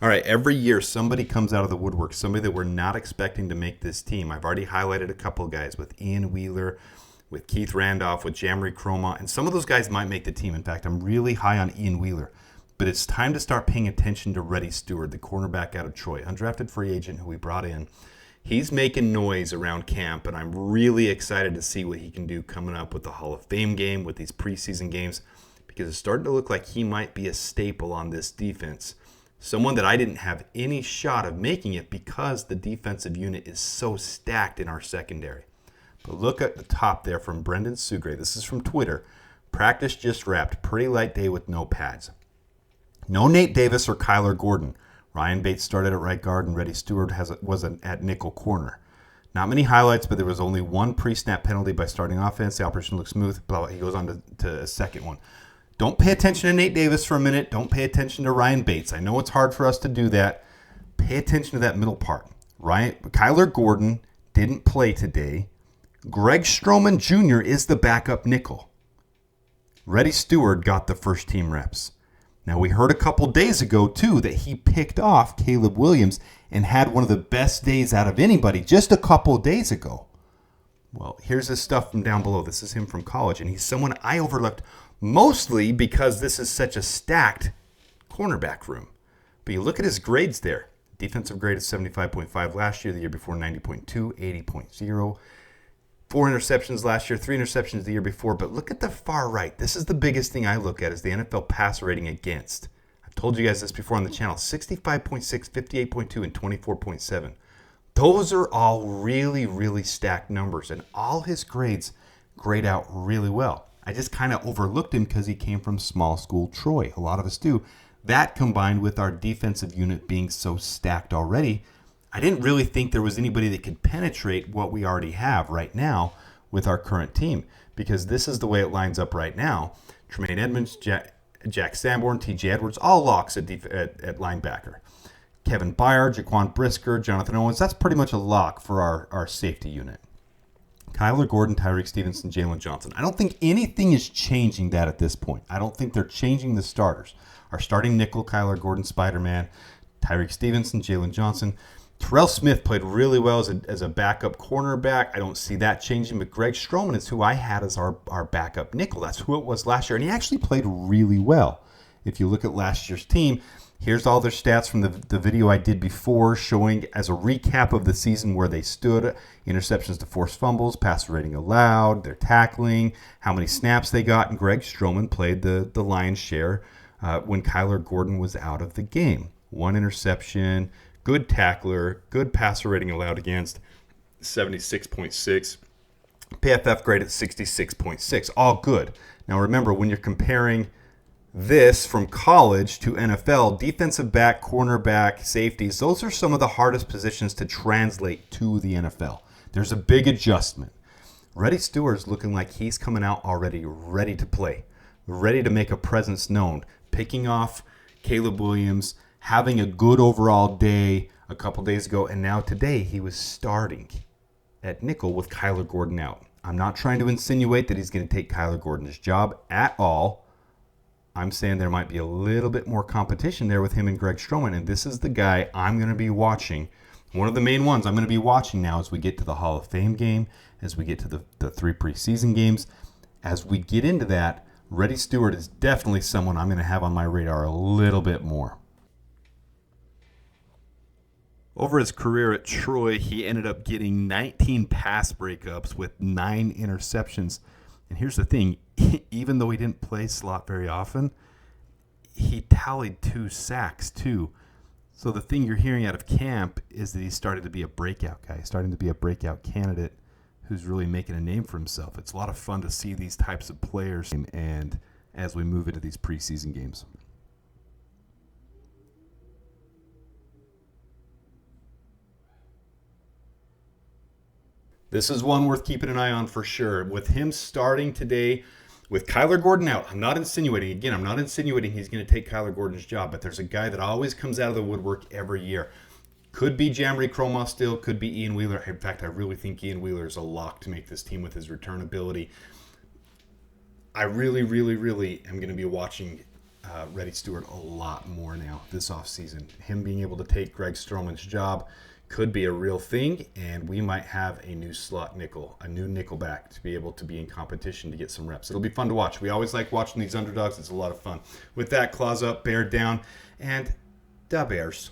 All right, every year somebody comes out of the woodwork, somebody that we're not expecting to make this team. I've already highlighted a couple of guys with Ian Wheeler, with Keith Randolph, with Jamry Chroma, and some of those guys might make the team. In fact, I'm really high on Ian Wheeler. But it's time to start paying attention to Reddy Steward, the cornerback out of Troy, undrafted free agent who we brought in. He's making noise around camp, and I'm really excited to see what he can do coming up with the Hall of Fame game, with these preseason games, because it's starting to look like he might be a staple on this defense. Someone that I didn't have any shot of making it because the defensive unit is so stacked in our secondary. But look at the top there from Brendan Sugray. This is from Twitter. Practice just wrapped. Pretty light day with no pads. No Nate Davis or Kyler Gordon. Ryan Bates started at right guard and Reddy Steward was at nickel corner. Not many highlights, but there was only one pre-snap penalty by starting offense. The operation looks smooth. Blah, blah. He goes on to a second one. Don't pay attention to Nate Davis for a minute. Don't pay attention to Ryan Bates. I know it's hard for us to do that. Pay attention to that middle part. Kyler Gordon didn't play today. Greg Stroman Jr. is the backup nickel. Reddy Steward got the first team reps. Now, we heard a couple days ago, too, that he picked off Caleb Williams and had one of the best days out of anybody just a couple days ago. Well, here's his stuff from down below. This is him from college, and he's someone I overlooked mostly because this is such a stacked cornerback room. But you look at his grades there. Defensive grade is 75.5 last year, the year before 90.2, 80.0. 4 interceptions last year, 3 interceptions the year before. But look at the far right. This is the biggest thing I look at is the NFL passer rating against. I've told you guys this before on the channel. 65.6, 58.2, and 24.7. Those are all really, really stacked numbers. And all his grades grade out really well. I just kind of overlooked him because he came from small school Troy. A lot of us do. That combined with our defensive unit being so stacked already, I didn't really think there was anybody that could penetrate what we already have right now with our current team, because this is the way it lines up right now. Tremaine Edmonds, Jack Sanborn, T.J. Edwards, all locks at linebacker. Kevin Byard, Jaquan Brisker, Jonathan Owens, that's pretty much a lock for our safety unit. Kyler Gordon, Tyreek Stevenson, Jalen Johnson. I don't think anything is changing that at this point. I don't think they're changing the starters. Our starting nickel, Kyler Gordon, Spider-Man, Tyreek Stevenson, Jalen Johnson. Terrell Smith played really well as a backup cornerback. I don't see that changing, but Greg Stroman is who I had as our backup nickel. That's who it was last year, and he actually played really well. If you look at last year's team, here's all their stats from the video I did before showing as a recap of the season where they stood, interceptions to forced fumbles, passer rating allowed, their tackling, how many snaps they got, and Greg Stroman played the lion's share when Kyler Gordon was out of the game. 1 interception, good tackler, good passer rating allowed against, 76.6. PFF grade at 66.6. All good. Now remember, when you're comparing this from college to NFL, defensive back, cornerback, safeties, those are some of the hardest positions to translate to the NFL. There's a big adjustment. Reddy Steward's looking like he's coming out already ready to play, ready to make a presence known, picking off Caleb Williams, having a good overall day a couple days ago, and now today he was starting at nickel with Kyler Gordon out. I'm not trying to insinuate that he's going to take Kyler Gordon's job at all. I'm saying there might be a little bit more competition there with him and Greg Stroman, and this is the guy I'm going to be watching. One of the main ones I'm going to be watching now as we get to the Hall of Fame game, as we get to the 3 preseason games. As we get into that, Reddy Steward is definitely someone I'm going to have on my radar a little bit more. Over his career at Troy, he ended up getting 19 pass breakups with 9 interceptions. And here's the thing, even though he didn't play slot very often, he tallied 2 sacks too. So the thing you're hearing out of camp is that he's starting to be a breakout guy, starting to be a breakout candidate who's really making a name for himself. It's a lot of fun to see these types of players and as we move into these preseason games. This is one worth keeping an eye on for sure. With him starting today, with Kyler Gordon out, I'm not insinuating he's going to take Kyler Gordon's job, but there's a guy that always comes out of the woodwork every year. Could be Jamry Chroma still, could be Ian Wheeler. In fact, I really think Ian Wheeler is a lock to make this team with his return ability. I really, really, really am going to be watching Reddy Steward a lot more now this offseason. Him being able to take Greg Stroman's job could be a real thing, and we might have a new slot nickel, a new nickelback to be able to be in competition to get some reps. It'll be fun to watch. We always like watching these underdogs. It's a lot of fun. With that, claws up, bear down, and dabears.